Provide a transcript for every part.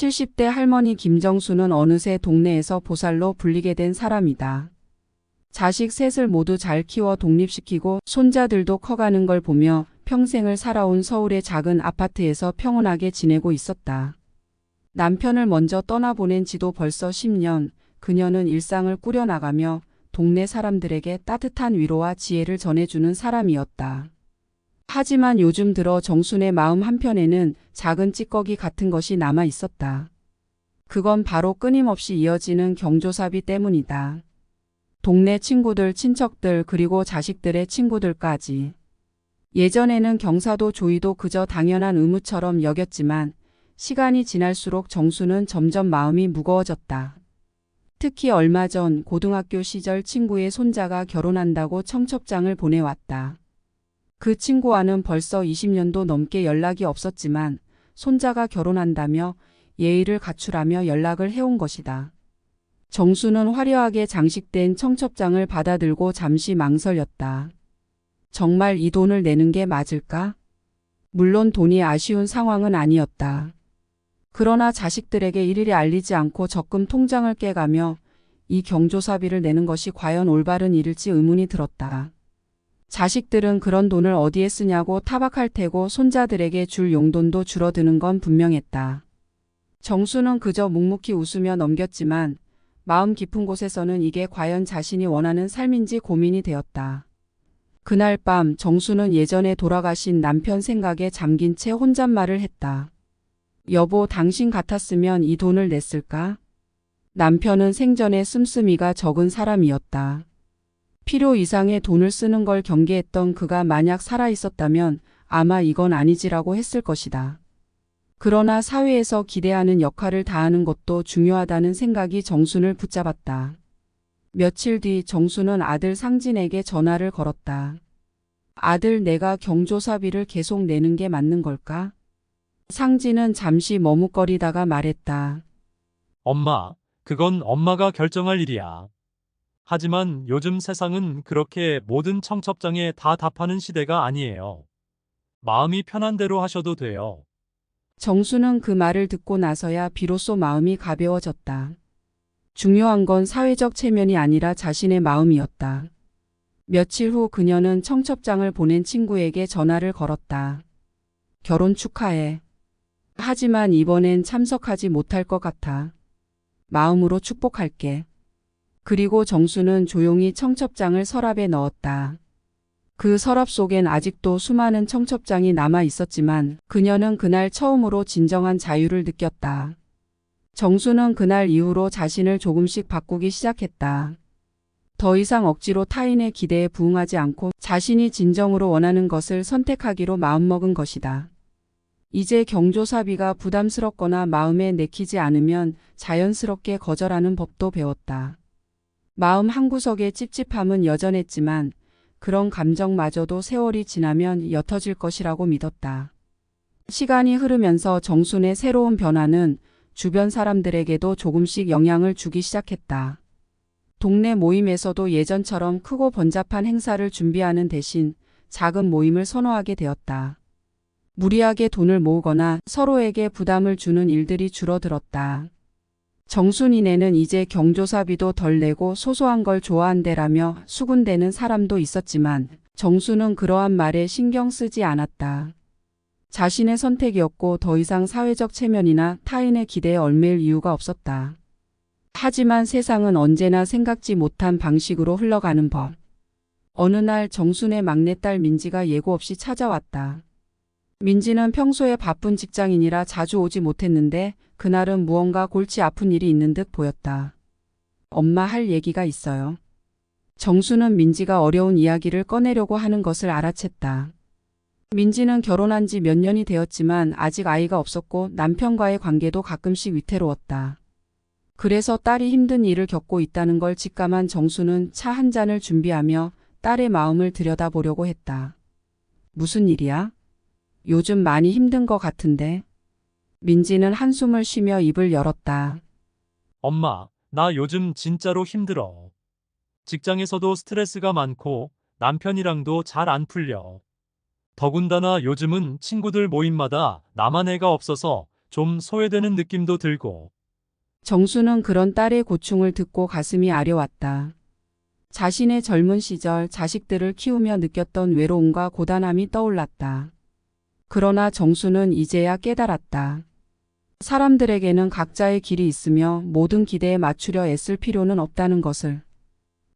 70대 할머니 김정수는 어느새 동네에서 보살로 불리게 된 사람이다. 자식 셋을 모두 잘 키워 독립시키고 손자들도 커가는 걸 보며 평생을 살아온 서울의 작은 아파트에서 평온하게 지내고 있었다. 남편을 먼저 떠나보낸 지도 벌써 10년, 그녀는 일상을 꾸려나가며 동네 사람들에게 따뜻한 위로와 지혜를 전해주는 사람이었다. 하지만 요즘 들어 정순의 마음 한편에는 작은 찌꺼기 같은 것이 남아 있었다. 그건 바로 끊임없이 이어지는 경조사비 때문이다. 동네 친구들, 친척들, 그리고 자식들의 친구들까지. 예전에는 경사도 조의도 그저 당연한 의무처럼 여겼지만 시간이 지날수록 정수는 점점 마음이 무거워졌다. 특히 얼마 전 고등학교 시절 친구의 손자가 결혼한다고 청첩장을 보내왔다. 그 친구와는 벌써 20년도 넘게 연락이 없었지만 손자가 결혼한다며 예의를 갖추라며 연락을 해온 것이다. 정수는 화려하게 장식된 청첩장을 받아들고 잠시 망설였다. 정말 이 돈을 내는 게 맞을까? 물론 돈이 아쉬운 상황은 아니었다. 그러나 자식들에게 일일이 알리지 않고 적금 통장을 깨가며 이 경조사비를 내는 것이 과연 올바른 일일지 의문이 들었다. 자식들은 그런 돈을 어디에 쓰냐고 타박할 테고 손자들에게 줄 용돈도 줄어드는 건 분명했다. 정수는 그저 묵묵히 웃으며 넘겼지만 마음 깊은 곳에서는 이게 과연 자신이 원하는 삶인지 고민이 되었다. 그날 밤 정수는 예전에 돌아가신 남편 생각에 잠긴 채 혼잣말을 했다. 여보, 당신 같았으면 이 돈을 냈을까? 남편은 생전에 씀씀이가 적은 사람이었다. 필요 이상의 돈을 쓰는 걸 경계했던 그가 만약 살아있었다면 아마 이건 아니지라고 했을 것이다. 그러나 사회에서 기대하는 역할을 다하는 것도 중요하다는 생각이 정순을 붙잡았다. 며칠 뒤 정수는 아들 상진에게 전화를 걸었다. 아들, 내가 경조사비를 계속 내는 게 맞는 걸까? 상진은 잠시 머뭇거리다가 말했다. 엄마, 그건 엄마가 결정할 일이야. 하지만 요즘 세상은 그렇게 모든 청첩장에 다 답하는 시대가 아니에요. 마음이 편한 대로 하셔도 돼요. 정수는 그 말을 듣고 나서야 비로소 마음이 가벼워졌다. 중요한 건 사회적 체면이 아니라 자신의 마음이었다. 며칠 후 그녀는 청첩장을 보낸 친구에게 전화를 걸었다. 결혼 축하해. 하지만 이번엔 참석하지 못할 것 같아. 마음으로 축복할게. 그리고 정수는 조용히 청첩장을 서랍에 넣었다. 그 서랍 속엔 아직도 수많은 청첩장이 남아 있었지만 그녀는 그날 처음으로 진정한 자유를 느꼈다. 정수는 그날 이후로 자신을 조금씩 바꾸기 시작했다. 더 이상 억지로 타인의 기대에 부응하지 않고 자신이 진정으로 원하는 것을 선택하기로 마음먹은 것이다. 이제 경조사비가 부담스럽거나 마음에 내키지 않으면 자연스럽게 거절하는 법도 배웠다. 마음 한구석의 찝찝함은 여전했지만 그런 감정마저도 세월이 지나면 옅어질 것이라고 믿었다. 시간이 흐르면서 정순의 새로운 변화는 주변 사람들에게도 조금씩 영향을 주기 시작했다. 동네 모임에서도 예전처럼 크고 번잡한 행사를 준비하는 대신 작은 모임을 선호하게 되었다. 무리하게 돈을 모으거나 서로에게 부담을 주는 일들이 줄어들었다. 정순이네는 이제 경조사비도 덜 내고 소소한 걸 좋아한대라며 수군대는 사람도 있었지만 정수는 그러한 말에 신경 쓰지 않았다. 자신의 선택이었고 더 이상 사회적 체면이나 타인의 기대에 얽매일 이유가 없었다. 하지만 세상은 언제나 생각지 못한 방식으로 흘러가는 법. 어느 날 정순의 막내딸 민지가 예고 없이 찾아왔다. 민지는 평소에 바쁜 직장인이라 자주 오지 못했는데 그날은 무언가 골치 아픈 일이 있는 듯 보였다. 엄마, 할 얘기가 있어요. 정수는 민지가 어려운 이야기를 꺼내려고 하는 것을 알아챘다. 민지는 결혼한 지 몇 년이 되었지만 아직 아이가 없었고 남편과의 관계도 가끔씩 위태로웠다. 그래서 딸이 힘든 일을 겪고 있다는 걸 직감한 정수는 차 한 잔을 준비하며 딸의 마음을 들여다보려고 했다. 무슨 일이야? 요즘 많이 힘든 것 같은데. 민지는 한숨을 쉬며 입을 열었다. 엄마, 나 요즘 진짜로 힘들어. 직장에서도 스트레스가 많고 남편이랑도 잘 안 풀려. 더군다나 요즘은 친구들 모임마다 나만 애가 없어서 좀 소외되는 느낌도 들고. 정수는 그런 딸의 고충을 듣고 가슴이 아려왔다. 자신의 젊은 시절 자식들을 키우며 느꼈던 외로움과 고단함이 떠올랐다. 그러나 정수는 이제야 깨달았다. 사람들에게는 각자의 길이 있으며 모든 기대에 맞추려 애쓸 필요는 없다는 것을.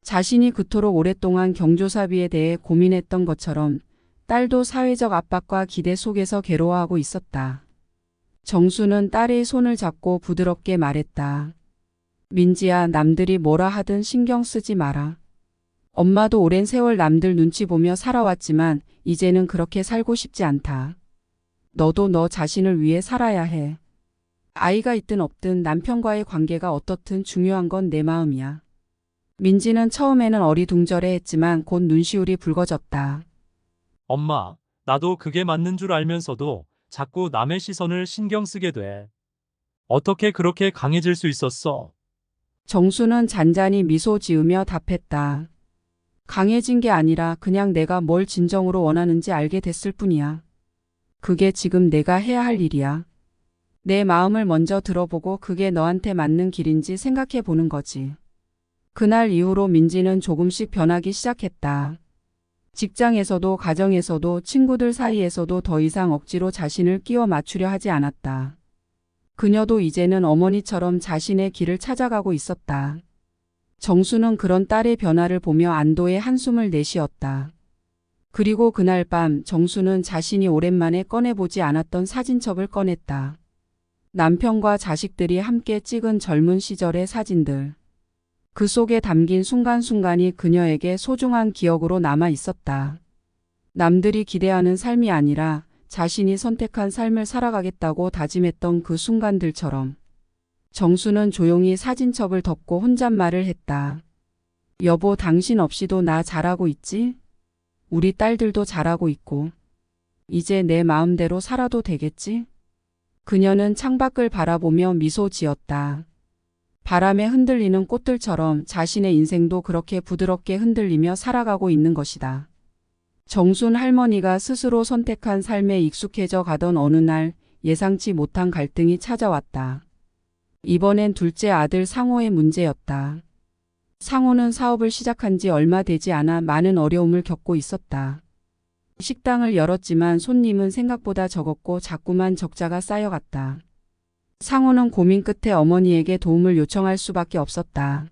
자신이 그토록 오랫동안 경조사비에 대해 고민했던 것처럼 딸도 사회적 압박과 기대 속에서 괴로워하고 있었다. 정수는 딸의 손을 잡고 부드럽게 말했다. 민지야, 남들이 뭐라 하든 신경 쓰지 마라. 엄마도 오랜 세월 남들 눈치 보며 살아왔지만 이제는 그렇게 살고 싶지 않다. 너도 너 자신을 위해 살아야 해. 아이가 있든 없든 남편과의 관계가 어떻든 중요한 건 내 마음이야. 민지는 처음에는 어리둥절해 했지만 곧 눈시울이 붉어졌다. 엄마, 나도 그게 맞는 줄 알면서도 자꾸 남의 시선을 신경 쓰게 돼. 어떻게 그렇게 강해질 수 있었어? 정수는 잔잔히 미소 지으며 답했다. 강해진 게 아니라 그냥 내가 뭘 진정으로 원하는지 알게 됐을 뿐이야. 그게 지금 내가 해야 할 일이야. 내 마음을 먼저 들어보고 그게 너한테 맞는 길인지 생각해 보는 거지. 그날 이후로 민지는 조금씩 변하기 시작했다. 직장에서도 가정에서도 친구들 사이에서도 더 이상 억지로 자신을 끼워 맞추려 하지 않았다. 그녀도 이제는 어머니처럼 자신의 길을 찾아가고 있었다. 정수는 그런 딸의 변화를 보며 안도의 한숨을 내쉬었다. 그리고 그날 밤 정수는 자신이 오랜만에 꺼내보지 않았던 사진첩을 꺼냈다. 남편과 자식들이 함께 찍은 젊은 시절의 사진들. 그 속에 담긴 순간순간이 그녀에게 소중한 기억으로 남아 있었다. 남들이 기대하는 삶이 아니라 자신이 선택한 삶을 살아가겠다고 다짐했던 그 순간들처럼. 정수는 조용히 사진첩을 덮고 혼잣말을 했다. 여보, 당신 없이도 나 잘하고 있지? 우리 딸들도 잘하고 있고. 이제 내 마음대로 살아도 되겠지? 그녀는 창밖을 바라보며 미소 지었다. 바람에 흔들리는 꽃들처럼 자신의 인생도 그렇게 부드럽게 흔들리며 살아가고 있는 것이다. 정순 할머니가 스스로 선택한 삶에 익숙해져 가던 어느 날 예상치 못한 갈등이 찾아왔다. 이번엔 둘째 아들 상호의 문제였다. 상호는 사업을 시작한 지 얼마 되지 않아 많은 어려움을 겪고 있었다. 식당을 열었지만 손님은 생각보다 적었고 자꾸만 적자가 쌓여갔다. 상호는 고민 끝에 어머니에게 도움을 요청할 수밖에 없었다.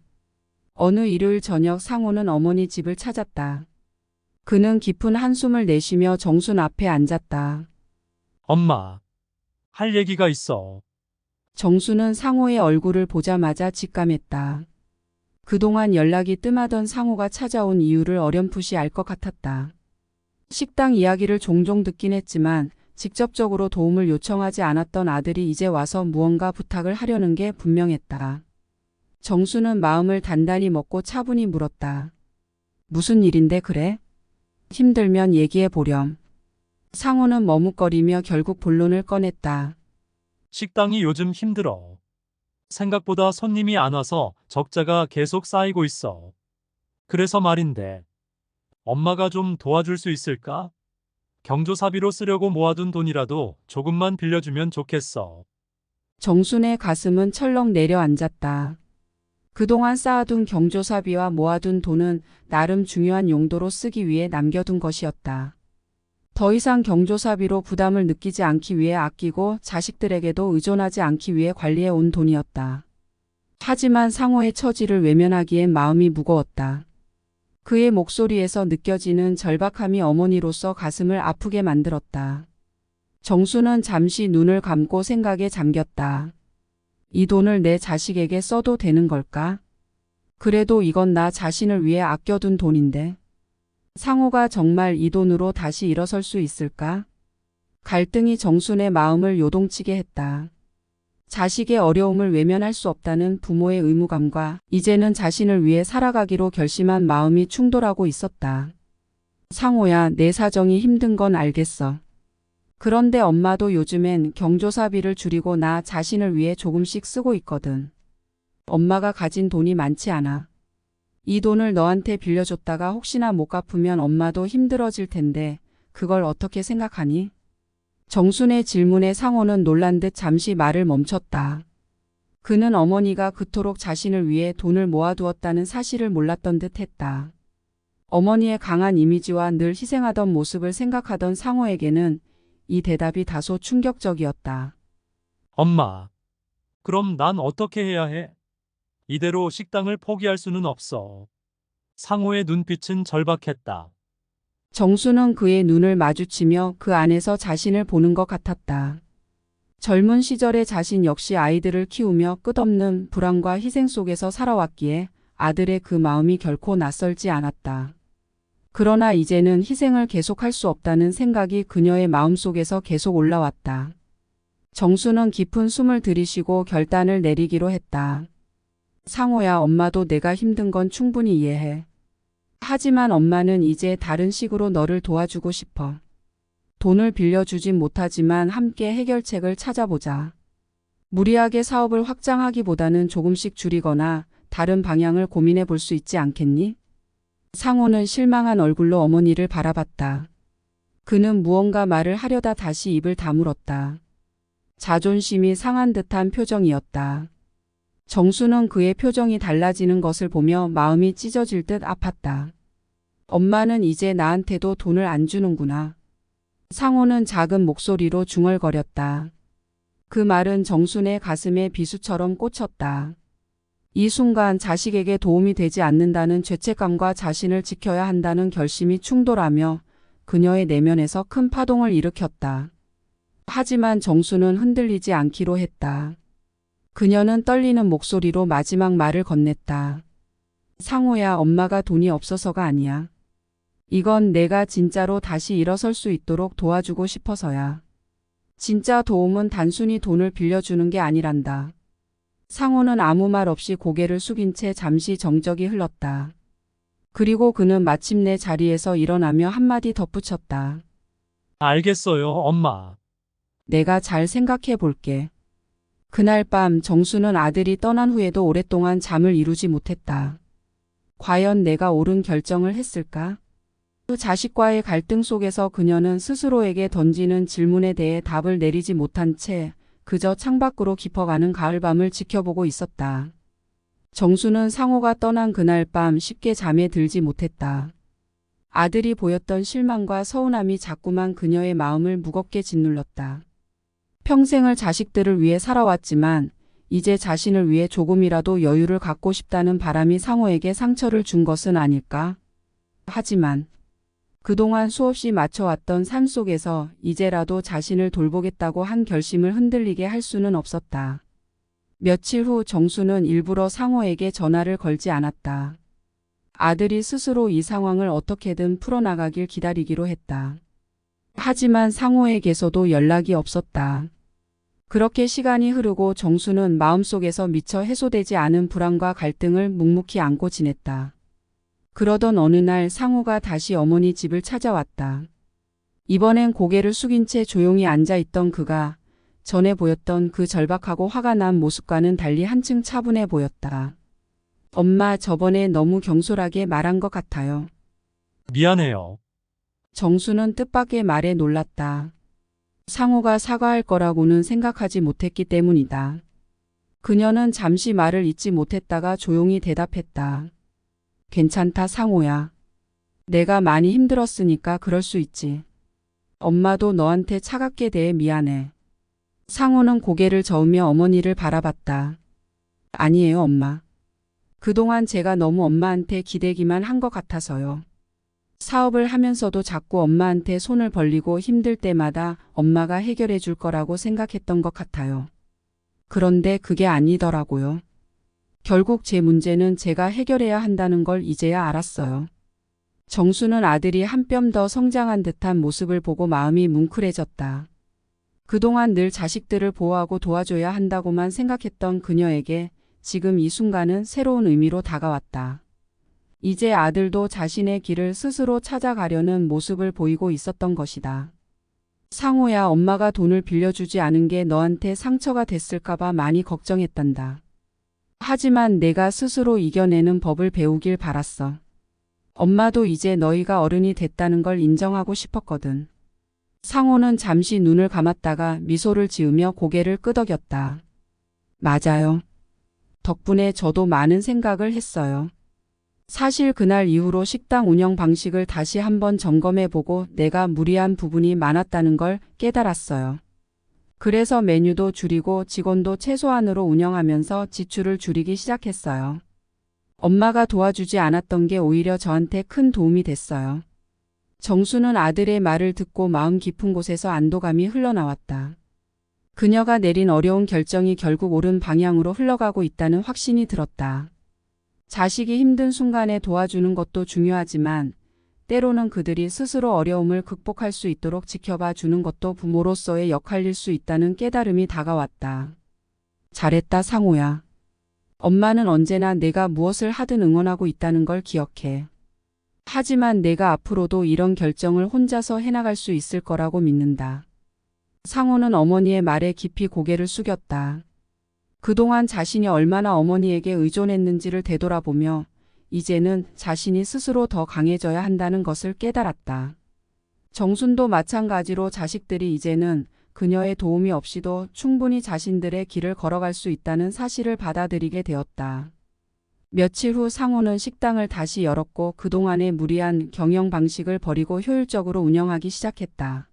어느 일요일 저녁 상호는 어머니 집을 찾았다. 그는 깊은 한숨을 내쉬며 정순 앞에 앉았다. 엄마, 할 얘기가 있어. 정수는 상호의 얼굴을 보자마자 직감했다. 그동안 연락이 뜸하던 상호가 찾아온 이유를 어렴풋이 알 것 같았다. 식당 이야기를 종종 듣긴 했지만 직접적으로 도움을 요청하지 않았던 아들이 이제 와서 무언가 부탁을 하려는 게 분명했다. 정수는 마음을 단단히 먹고 차분히 물었다. 무슨 일인데 그래? 힘들면 얘기해 보렴. 상호는 머뭇거리며 결국 본론을 꺼냈다. 식당이 요즘 힘들어. 생각보다 손님이 안 와서 적자가 계속 쌓이고 있어. 그래서 말인데, 엄마가 좀 도와줄 수 있을까? 경조사비로 쓰려고 모아둔 돈이라도 조금만 빌려주면 좋겠어. 정순의 가슴은 철렁 내려앉았다. 그동안 쌓아둔 경조사비와 모아둔 돈은 나름 중요한 용도로 쓰기 위해 남겨둔 것이었다. 더 이상 경조사비로 부담을 느끼지 않기 위해 아끼고 자식들에게도 의존하지 않기 위해 관리해 온 돈이었다. 하지만 상호의 처지를 외면하기엔 마음이 무거웠다. 그의 목소리에서 느껴지는 절박함이 어머니로서 가슴을 아프게 만들었다. 정수는 잠시 눈을 감고 생각에 잠겼다. 이 돈을 내 자식에게 써도 되는 걸까? 그래도 이건 나 자신을 위해 아껴둔 돈인데. 상호가 정말 이 돈으로 다시 일어설 수 있을까? 갈등이 정순의 마음을 요동치게 했다. 자식의 어려움을 외면할 수 없다는 부모의 의무감과 이제는 자신을 위해 살아가기로 결심한 마음이 충돌하고 있었다. 상호야, 내 사정이 힘든 건 알겠어. 그런데 엄마도 요즘엔 경조사비를 줄이고 나 자신을 위해 조금씩 쓰고 있거든. 엄마가 가진 돈이 많지 않아. 이 돈을 너한테 빌려줬다가 혹시나 못 갚으면 엄마도 힘들어질 텐데 그걸 어떻게 생각하니? 정순의 질문에 상호는 놀란 듯 잠시 말을 멈췄다. 그는 어머니가 그토록 자신을 위해 돈을 모아두었다는 사실을 몰랐던 듯 했다. 어머니의 강한 이미지와 늘 희생하던 모습을 생각하던 상호에게는 이 대답이 다소 충격적이었다. 엄마, 그럼 난 어떻게 해야 해? 이대로 식당을 포기할 수는 없어. 상호의 눈빛은 절박했다. 정수는 그의 눈을 마주치며 그 안에서 자신을 보는 것 같았다. 젊은 시절의 자신 역시 아이들을 키우며 끝없는 불안과 희생 속에서 살아왔기에 아들의 그 마음이 결코 낯설지 않았다. 그러나 이제는 희생을 계속할 수 없다는 생각이 그녀의 마음속에서 계속 올라왔다. 정수는 깊은 숨을 들이쉬고 결단을 내리기로 했다. 상호야, 엄마도 내가 힘든 건 충분히 이해해. 하지만 엄마는 이제 다른 식으로 너를 도와주고 싶어. 돈을 빌려주진 못하지만 함께 해결책을 찾아보자. 무리하게 사업을 확장하기보다는 조금씩 줄이거나 다른 방향을 고민해 볼 수 있지 않겠니? 상호는 실망한 얼굴로 어머니를 바라봤다. 그는 무언가 말을 하려다 다시 입을 다물었다. 자존심이 상한 듯한 표정이었다. 정수는 그의 표정이 달라지는 것을 보며 마음이 찢어질 듯 아팠다. 엄마는 이제 나한테도 돈을 안 주는구나. 상호는 작은 목소리로 중얼거렸다. 그 말은 정순의 가슴에 비수처럼 꽂혔다. 이 순간 자식에게 도움이 되지 않는다는 죄책감과 자신을 지켜야 한다는 결심이 충돌하며 그녀의 내면에서 큰 파동을 일으켰다. 하지만 정수는 흔들리지 않기로 했다. 그녀는 떨리는 목소리로 마지막 말을 건넸다. 상호야, 엄마가 돈이 없어서가 아니야. 이건 내가 진짜로 다시 일어설 수 있도록 도와주고 싶어서야. 진짜 도움은 단순히 돈을 빌려주는 게 아니란다. 상호는 아무 말 없이 고개를 숙인 채 잠시 정적이 흘렀다. 그리고 그는 마침내 자리에서 일어나며 한마디 덧붙였다. 알겠어요, 엄마. 내가 잘 생각해 볼게. 그날 밤 정수는 아들이 떠난 후에도 오랫동안 잠을 이루지 못했다. 과연 내가 옳은 결정을 했을까? 그 자식과의 갈등 속에서 그녀는 스스로에게 던지는 질문에 대해 답을 내리지 못한 채 그저 창밖으로 깊어가는 가을밤을 지켜보고 있었다. 정수는 상호가 떠난 그날 밤 쉽게 잠에 들지 못했다. 아들이 보였던 실망과 서운함이 자꾸만 그녀의 마음을 무겁게 짓눌렀다. 평생을 자식들을 위해 살아왔지만 이제 자신을 위해 조금이라도 여유를 갖고 싶다는 바람이 상호에게 상처를 준 것은 아닐까? 하지만 그동안 수없이 맞춰왔던 삶 속에서 이제라도 자신을 돌보겠다고 한 결심을 흔들리게 할 수는 없었다. 며칠 후 정수는 일부러 상호에게 전화를 걸지 않았다. 아들이 스스로 이 상황을 어떻게든 풀어나가길 기다리기로 했다. 하지만 상호에게서도 연락이 없었다. 그렇게 시간이 흐르고 정수는 마음속에서 미처 해소되지 않은 불안과 갈등을 묵묵히 안고 지냈다. 그러던 어느 날 상호가 다시 어머니 집을 찾아왔다. 이번엔 고개를 숙인 채 조용히 앉아있던 그가 전에 보였던 그 절박하고 화가 난 모습과는 달리 한층 차분해 보였다. 엄마, 저번에 너무 경솔하게 말한 것 같아요. 미안해요. 정수는 뜻밖의 말에 놀랐다. 상호가 사과할 거라고는 생각하지 못했기 때문이다. 그녀는 잠시 말을 잇지 못했다가 조용히 대답했다. 괜찮다, 상호야. 내가 많이 힘들었으니까 그럴 수 있지. 엄마도 너한테 차갑게 대해 미안해. 상호는 고개를 저으며 어머니를 바라봤다. 아니에요, 엄마. 그동안 제가 너무 엄마한테 기대기만 한 것 같아서요. 사업을 하면서도 자꾸 엄마한테 손을 벌리고 힘들 때마다 엄마가 해결해 줄 거라고 생각했던 것 같아요. 그런데 그게 아니더라고요. 결국 제 문제는 제가 해결해야 한다는 걸 이제야 알았어요. 정수는 아들이 한 뼘 더 성장한 듯한 모습을 보고 마음이 뭉클해졌다. 그동안 늘 자식들을 보호하고 도와줘야 한다고만 생각했던 그녀에게 지금 이 순간은 새로운 의미로 다가왔다. 이제 아들도 자신의 길을 스스로 찾아가려는 모습을 보이고 있었던 것이다. 상호야, 엄마가 돈을 빌려주지 않은 게 너한테 상처가 됐을까봐 많이 걱정했단다. 하지만 내가 스스로 이겨내는 법을 배우길 바랐어. 엄마도 이제 너희가 어른이 됐다는 걸 인정하고 싶었거든. 상호는 잠시 눈을 감았다가 미소를 지으며 고개를 끄덕였다. 맞아요. 덕분에 저도 많은 생각을 했어요. 사실 그날 이후로 식당 운영 방식을 다시 한번 점검해보고 내가 무리한 부분이 많았다는 걸 깨달았어요. 그래서 메뉴도 줄이고 직원도 최소한으로 운영하면서 지출을 줄이기 시작했어요. 엄마가 도와주지 않았던 게 오히려 저한테 큰 도움이 됐어요. 정수는 아들의 말을 듣고 마음 깊은 곳에서 안도감이 흘러나왔다. 그녀가 내린 어려운 결정이 결국 옳은 방향으로 흘러가고 있다는 확신이 들었다. 자식이 힘든 순간에 도와주는 것도 중요하지만 때로는 그들이 스스로 어려움을 극복할 수 있도록 지켜봐 주는 것도 부모로서의 역할일 수 있다는 깨달음이 다가왔다. 잘했다, 상호야. 엄마는 언제나 내가 무엇을 하든 응원하고 있다는 걸 기억해. 하지만 내가 앞으로도 이런 결정을 혼자서 해나갈 수 있을 거라고 믿는다. 상호는 어머니의 말에 깊이 고개를 숙였다. 그동안 자신이 얼마나 어머니에게 의존했는지를 되돌아보며 이제는 자신이 스스로 더 강해져야 한다는 것을 깨달았다. 정순도 마찬가지로 자식들이 이제는 그녀의 도움이 없이도 충분히 자신들의 길을 걸어갈 수 있다는 사실을 받아들이게 되었다. 며칠 후 상호는 식당을 다시 열었고 그동안의 무리한 경영 방식을 버리고 효율적으로 운영하기 시작했다.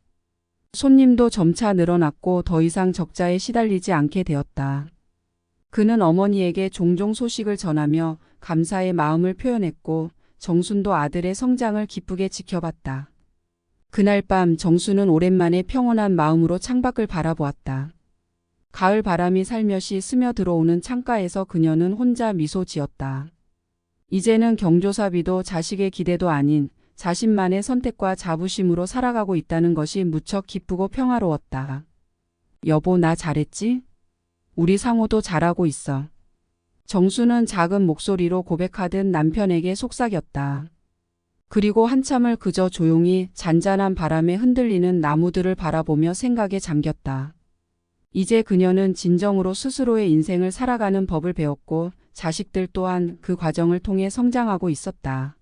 손님도 점차 늘어났고 더 이상 적자에 시달리지 않게 되었다. 그는 어머니에게 종종 소식을 전하며 감사의 마음을 표현했고 정순도 아들의 성장을 기쁘게 지켜봤다. 그날 밤 정수는 오랜만에 평온한 마음으로 창밖을 바라보았다. 가을 바람이 살며시 스며들어오는 창가에서 그녀는 혼자 미소 지었다. 이제는 경조사비도 자식의 기대도 아닌 자신만의 선택과 자부심으로 살아가고 있다는 것이 무척 기쁘고 평화로웠다. 여보, 나 잘했지? 우리 상호도 잘하고 있어. 정수는 작은 목소리로 고백하듯 남편에게 속삭였다. 그리고 한참을 그저 조용히 잔잔한 바람에 흔들리는 나무들을 바라보며 생각에 잠겼다. 이제 그녀는 진정으로 스스로의 인생을 살아가는 법을 배웠고 자식들 또한 그 과정을 통해 성장하고 있었다.